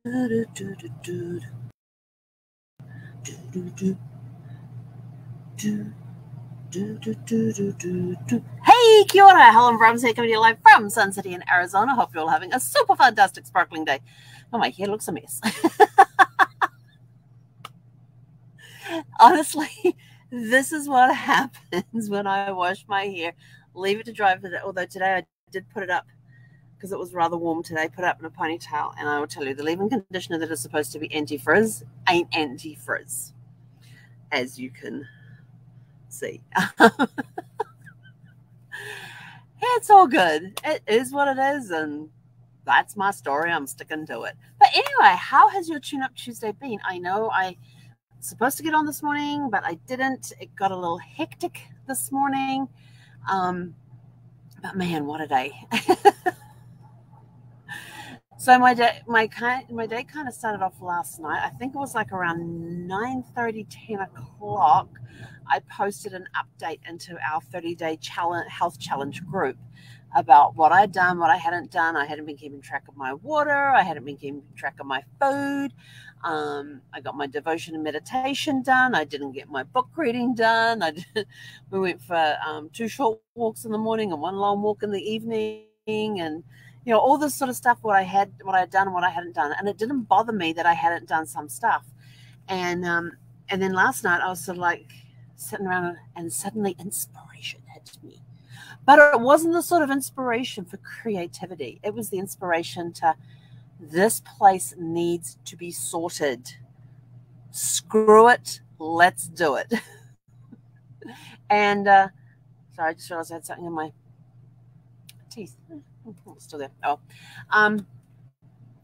Hey, kia ora, Helen Brahms here, coming to you live from Sun City in Arizona. Hope you're all having a super fantastic, sparkling day. Oh, my hair looks a mess. Honestly, this is what happens when I wash my hair, leave it to dry for the day. Although today I did put it up because it was rather warm today, put it up in a ponytail, and I will tell you, the leave-in conditioner that is supposed to be anti-frizz ain't anti-frizz, as you can see. It's all good. It is what it is, and that's my story. I'm sticking to it. But anyway, how has your tune-up Tuesday been? I know I was supposed to get on this morning, but I didn't. It got a little hectic this morning. But man, what a day. So my day kind of started off last night. I think it was like around 9:30, 10 o'clock. I posted an update into our 30-day health challenge group about what I'd done, what I hadn't done. I hadn't been keeping track of my water. I hadn't been keeping track of my food. I got my devotion and meditation done. I didn't get my book reading done. We went for 2 short walks in the morning and 1 long walk in the evening, and all this sort of stuff, what I had done and what I hadn't done. And it didn't bother me that I hadn't done some stuff. And then last night I was sort of like sitting around, and suddenly inspiration hit me. But it wasn't the sort of inspiration for creativity. It was the inspiration to, this place needs to be sorted. Screw it. Let's do it. And sorry, I just realized I had something in my teeth. Still there. Oh,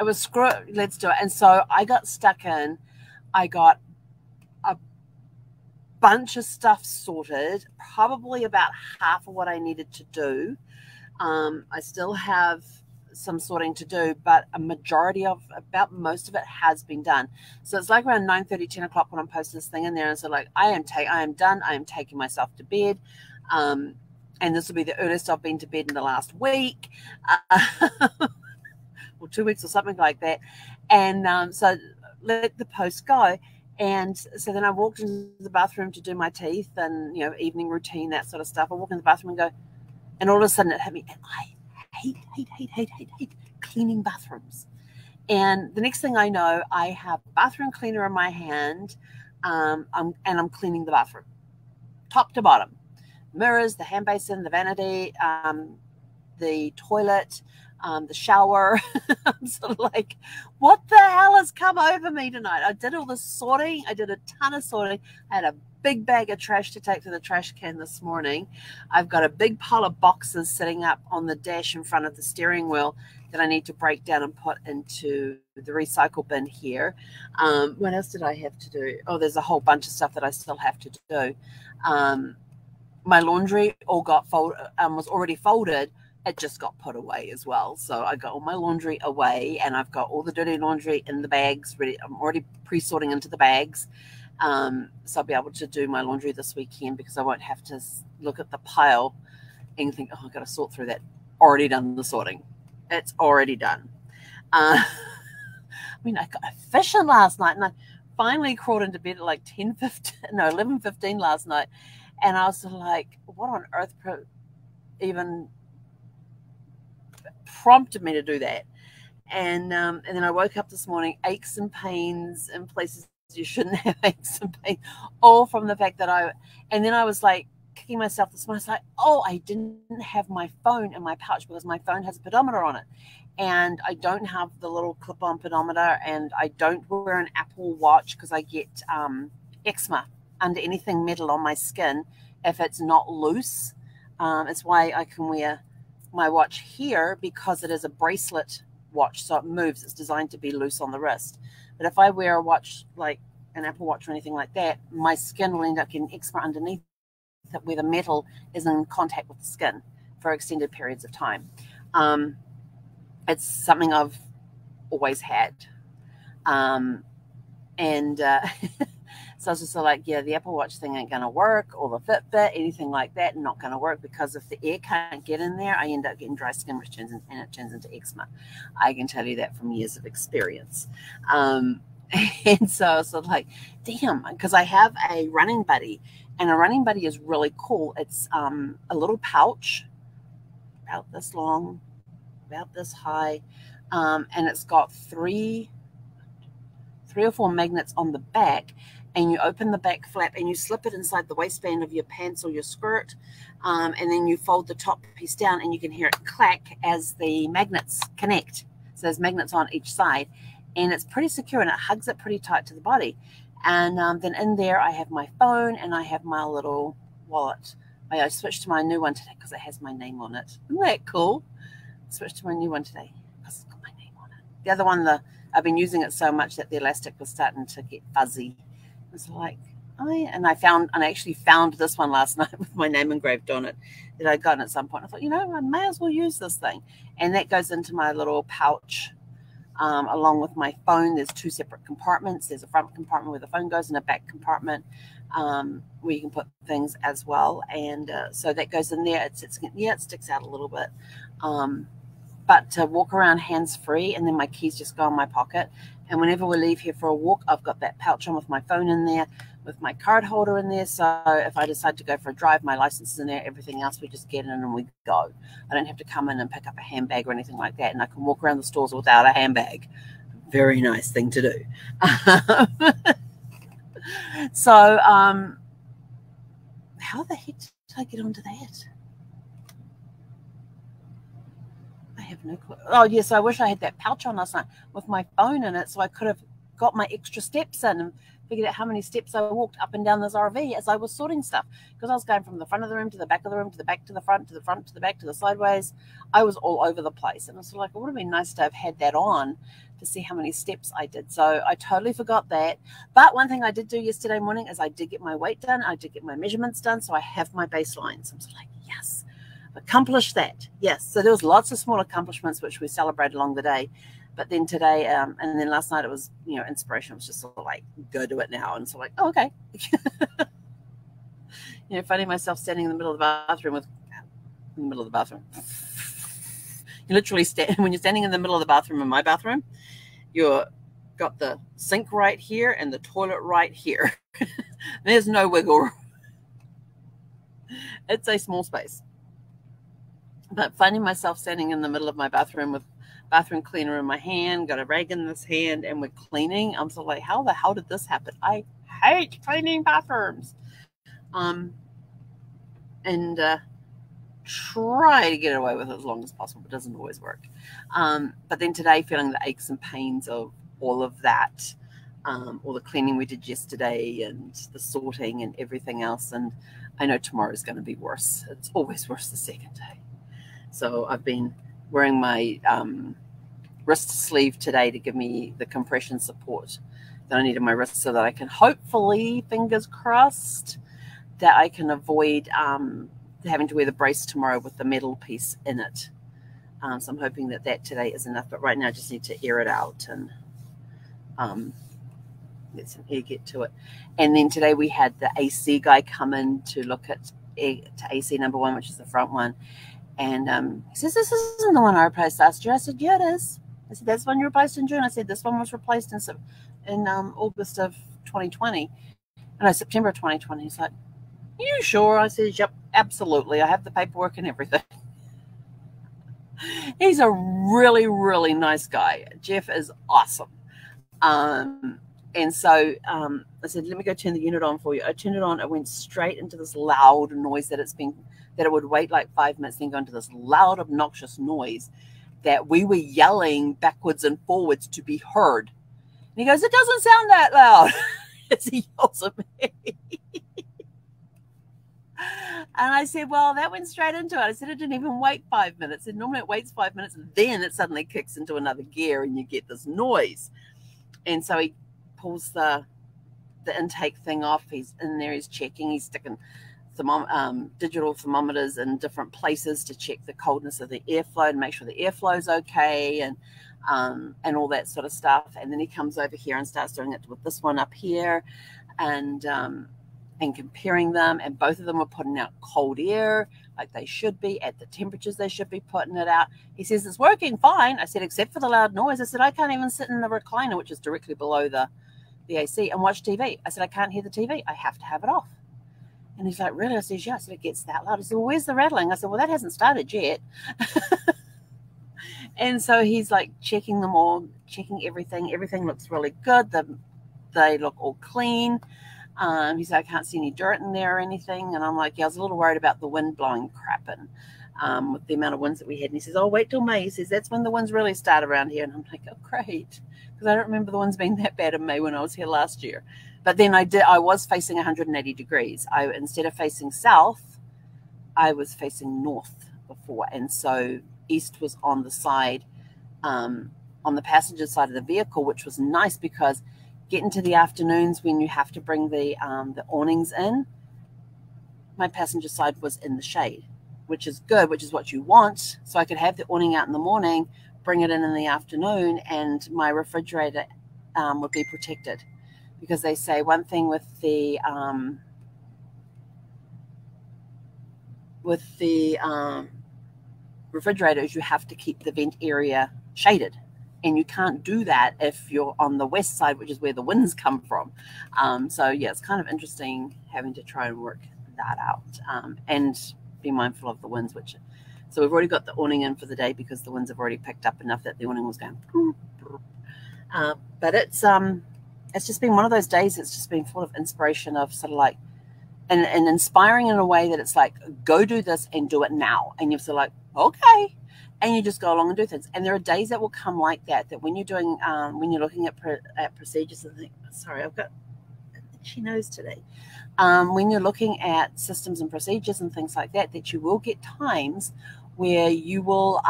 it was screw it, let's do it. And so I got stuck in. I got a bunch of stuff sorted, probably about half of what I needed to do. I still have some sorting to do, but a majority of, about most of it has been done. So it's like around 9:30, 10 o'clock when I'm posting this thing in there. And so like, I am done. I am taking myself to bed. And this will be the earliest I've been to bed in the last week, or 2 weeks or something like that. And so let the post go. And so then I walked into the bathroom to do my teeth and, evening routine, that sort of stuff. I walk in the bathroom and go, and all of a sudden it hit me. And I hate cleaning bathrooms. And the next thing I know, I have bathroom cleaner in my hand, and I'm cleaning the bathroom, top to bottom. Mirrors, the hand basin, the vanity, the toilet, the shower. I'm sort of like, what the hell has come over me tonight? I did all this sorting. I did a ton of sorting. I had a big bag of trash to take to the trash can this morning. I've got a big pile of boxes sitting up on the dash in front of the steering wheel that I need to break down and put into the recycle bin here. What else did I have to do? Oh, there's a whole bunch of stuff that I still have to do. My laundry all got folded, was already folded. It just got put away as well. So I got all my laundry away, and I've got all the dirty laundry in the bags ready. I'm already pre-sorting into the bags. So I'll be able to do my laundry this weekend because I won't have to look at the pile and think, oh, I've got to sort through that. Already done the sorting. It's already done. I got a fish in last night, and I finally crawled into bed at like 11:15 last night. And I was sort of like, what on earth even prompted me to do that? And then I woke up this morning, aches and pains in places you shouldn't have aches and pains, all from the fact that and then I was like kicking myself this morning. I was like, oh, I didn't have my phone in my pouch because my phone has a pedometer on it. And I don't have the little clip-on pedometer, and I don't wear an Apple Watch because I get eczema under anything metal on my skin if it's not loose. It's why I can wear my watch here, because it is a bracelet watch, so it moves. It's designed to be loose on the wrist. But if I wear a watch like an Apple Watch or anything like that, my skin will end up getting eczema underneath it, where the metal is in contact with the skin for extended periods of time. It's something I've always had. So I was just like, yeah, the Apple Watch thing ain't going to work, or the Fitbit, anything like that, not going to work, because if the air can't get in there, I end up getting dry skin, which turns and it turns into eczema. I can tell you that from years of experience. And so I was like, damn, because I have a running buddy, and a running buddy is really cool. It's a little pouch about this long, about this high, and it's got three or four magnets on the back, and you open the back flap and you slip it inside the waistband of your pants or your skirt, and then you fold the top piece down, and you can hear it clack as the magnets connect. So there's magnets on each side, and it's pretty secure, and it hugs it pretty tight to the body. And then in there I have my phone, and I have my little wallet. I switched to my new one today because it has my name on it. Isn't that cool? I switched to my new one today because it's got my name on it. The other one, I've been using it so much that the elastic was starting to get fuzzy. It was like, I actually found this one last night with my name engraved on it that I'd gotten at some point. I thought, I may as well use this thing. And that goes into my little pouch along with my phone. There's two separate compartments. There's a front compartment where the phone goes, and a back compartment where you can put things as well. And so that goes in there. It sticks out a little bit. But to walk around hands-free, and then my keys just go in my pocket. And whenever we leave here for a walk, I've got that pouch on with my phone in there, with my card holder in there. So if I decide to go for a drive, my license is in there. Everything else, we just get in and we go. I don't have to come in and pick up a handbag or anything like that. And I can walk around the stores without a handbag. Very nice thing to do. So how the heck did I get onto that? I have no clue. Oh, yes, I wish I had that pouch on last night with my phone in it, so I could have got my extra steps in and figured out how many steps I walked up and down this RV as I was sorting stuff, because I was going from the front of the room to the back of the room to the back to the front to the front to the back to the sideways. I was all over the place, and it's like, it would have been nice to have had that on to see how many steps I did. So I totally forgot that. But one thing I did do yesterday morning is I did get my weight done. I did get my measurements done, so I have my baseline. So I'm sort of like, yes, accomplished that. Yes. So there was lots of small accomplishments which we celebrated along the day. But then today, and then last night, it was, inspiration. It was just sort of like, go do it now. And so like, oh, okay. Finding myself standing in the middle of the bathroom You literally when you're standing in the middle of the bathroom in my bathroom, you're got the sink right here and the toilet right here. There's no wiggle room. It's a small space. But finding myself standing in the middle of my bathroom with bathroom cleaner in my hand, got a rag in this hand, and we're cleaning. I'm so like, how the hell did this happen? I hate cleaning bathrooms. And try to get away with it as long as possible, but it doesn't always work. But then today, feeling the aches and pains of all of that, all the cleaning we did yesterday and the sorting and everything else. And I know tomorrow's going to be worse. It's always worse the second day. So I've been wearing my wrist sleeve today to give me the compression support that I need in my wrist, so that I can hopefully, fingers crossed, that I can avoid having to wear the brace tomorrow with the metal piece in it. So I'm hoping that today is enough. But right now I just need to air it out and let some air get to it. And then today we had the AC guy come in to look at AC number 1, which is the front one. And he says, this isn't the one I replaced last year. I said, yeah, it is. I said, that's the one you replaced in June. I said, this one was replaced in August of 2020. No, September of 2020. He's like, you sure? I said, yep, absolutely. I have the paperwork and everything. He's a really, really nice guy. Jeff is awesome. And so I said, let me go turn the unit on for you. I turned it on. It went straight into this loud noise that it would wait like 5 minutes, then go into this loud, obnoxious noise that we were yelling backwards and forwards to be heard. And he goes, it doesn't sound that loud. As he yells at me. And I said, well, that went straight into it. I said, it didn't even wait 5 minutes. And normally it waits 5 minutes, and then it suddenly kicks into another gear and you get this noise. And so he pulls the intake thing off. He's in there, he's checking, he's sticking digital thermometers in different places to check the coldness of the airflow and make sure the airflow is okay, and all that sort of stuff. And then he comes over here and starts doing it with this one up here. and comparing them, and both of them were putting out cold air like they should be at the temperatures they should be putting it out. He says, it's working fine. I said, except for the loud noise. I said, I can't even sit in the recliner, which is directly below the AC, and watch TV. I said, I can't hear the TV. I have to have it off. And he's like, really? I said, yeah. I said, it gets that loud. I said, well, where's the rattling? I said, well, that hasn't started yet. And so he's like checking them all, checking everything. Everything looks really good. They look all clean. He said, I can't see any dirt in there or anything. And I'm like, yeah, I was a little worried about the wind blowing crap in with the amount of winds that we had. And he says, oh, wait till May. He says, that's when the winds really start around here. And I'm like, oh, great. Because I don't remember the winds being that bad in May when I was here last year. But then I was facing 180 degrees. Instead of facing south, I was facing north before. And so east was on the side, on the passenger side of the vehicle, which was nice because getting to the afternoons when you have to bring the awnings in, my passenger side was in the shade, which is good, which is what you want. So I could have the awning out in the morning, bring it in the afternoon, and my refrigerator would be protected. Because they say one thing with the refrigerators, you have to keep the vent area shaded. And you can't do that if you're on the west side, which is where the winds come from. So, yeah, it's kind of interesting having to try and work that out and be mindful of the winds. So we've already got the awning in for the day because the winds have already picked up enough that the awning was going. But it's just been one of those days. It's just been full of inspiration of sort of like, and inspiring in a way that it's like, go do this and do it now. And you're sort of like, okay. And you just go along and do things. And there are days that will come like that when you're doing, when you're looking at procedures and things. Sorry, I've got itchy nose today. When you're looking at systems and procedures and things like that, that you will get times where you will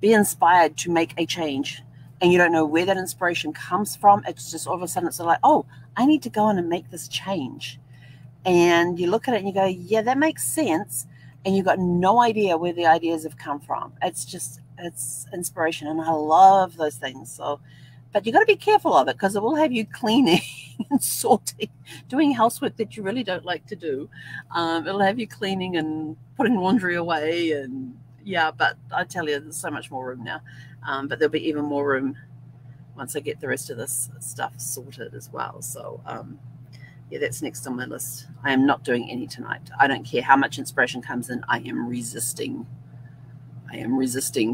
be inspired to make a change, and you don't know where that inspiration comes from. It's just all of a sudden it's like, oh, I need to go in and make this change. And you look at it and you go, yeah, that makes sense. And you've got no idea where the ideas have come from. It's inspiration. And I love those things. So, but you got to be careful of it because it will have you cleaning and sorting, doing housework that you really don't like to do. It'll have you cleaning and putting laundry away. And yeah, but I tell you, there's so much more room now. But there'll be even more room once I get the rest of this stuff sorted as well. So, yeah, that's next on my list. I am not doing any tonight. I don't care how much inspiration comes in. I am resisting.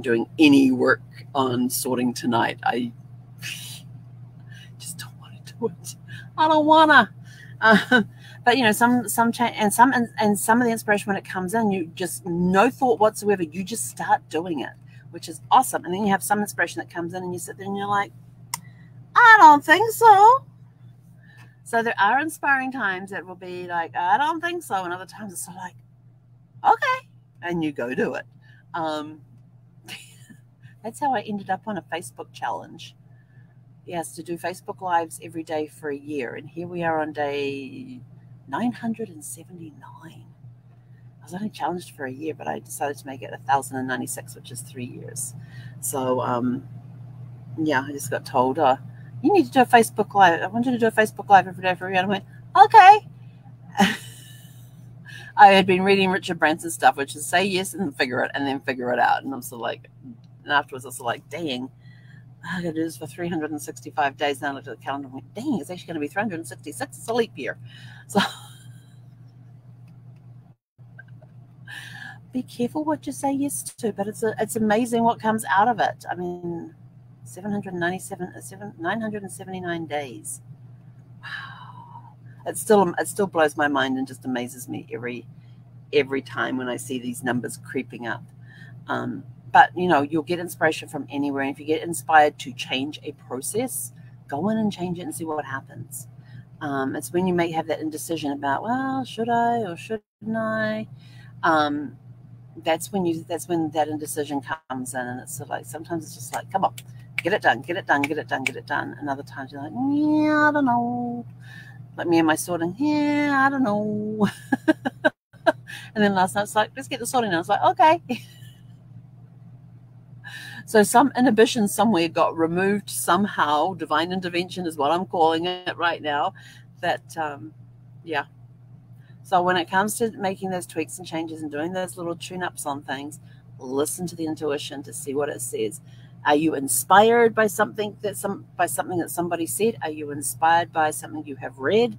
Doing any work on sorting tonight. I just don't want to do it. I don't want to. But you know, some change and some of the inspiration when it comes in, you just no thought whatsoever. You just start doing it, which is awesome. And then you have some inspiration that comes in, and you sit there and you're like, I don't think so. So there are inspiring times that will be like, I don't think so. And other times it's sort of like, okay. And you go do it. That's how I ended up on a Facebook challenge. Yes, to do Facebook Lives every day for a year. And here we are on day 979. I was only challenged for a year, but I decided to make it 1,096, which is 3 years. So, yeah, I just got told, you need to do a Facebook Live. I want you to do a Facebook Live every day for a year. And I went, okay. I had been reading Richard Branson's stuff, which is say yes and figure it, and then figure it out. And I'm sort of like, and afterwards I was like, dang, I got to do this for 365 days. Then I looked at the calendar and went, dang, it's actually going to be 366. It's a leap year. So be careful what you say yes to, but it's amazing what comes out of it. I mean, 979 days. Wow. It still blows my mind and just amazes me every time when I see these numbers creeping up. But you know, you'll get inspiration from anywhere. And if you get inspired to change a process, go in and change it and see what happens. It's when you may have that indecision about, well, should I or shouldn't I? That's when that indecision comes in, and it's sort of like sometimes it's just like, come on, get it done. And other times you're like, yeah, I don't know. Like me and my sorting, yeah, I don't know. And then last night it's like, let's get the sorting done. I was like, okay. So some inhibition somewhere got removed somehow. Divine intervention is what I'm calling it right now. That, yeah. So when it comes to making those tweaks and changes and doing those little tune-ups on things, listen to the intuition to see what it says. Are you inspired by something that somebody said? Are you inspired by something you have read?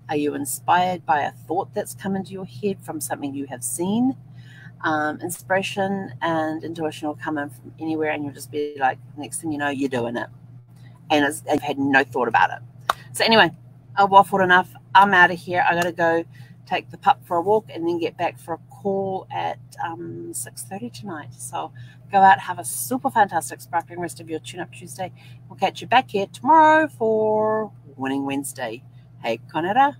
Are you inspired by a thought that's come into your head from something you have seen? Inspiration and intuition will come in from anywhere, and you'll just be like, next thing you know, you're doing it. And you've had no thought about it. So anyway, I waffled enough. I'm out of here. I got to go take the pup for a walk and then get back for a call at 6:30 tonight. So go out, have a super fantastic, sparkling rest of your Tune-Up Tuesday. We'll catch you back here tomorrow for Winning Wednesday. Hey, Konera.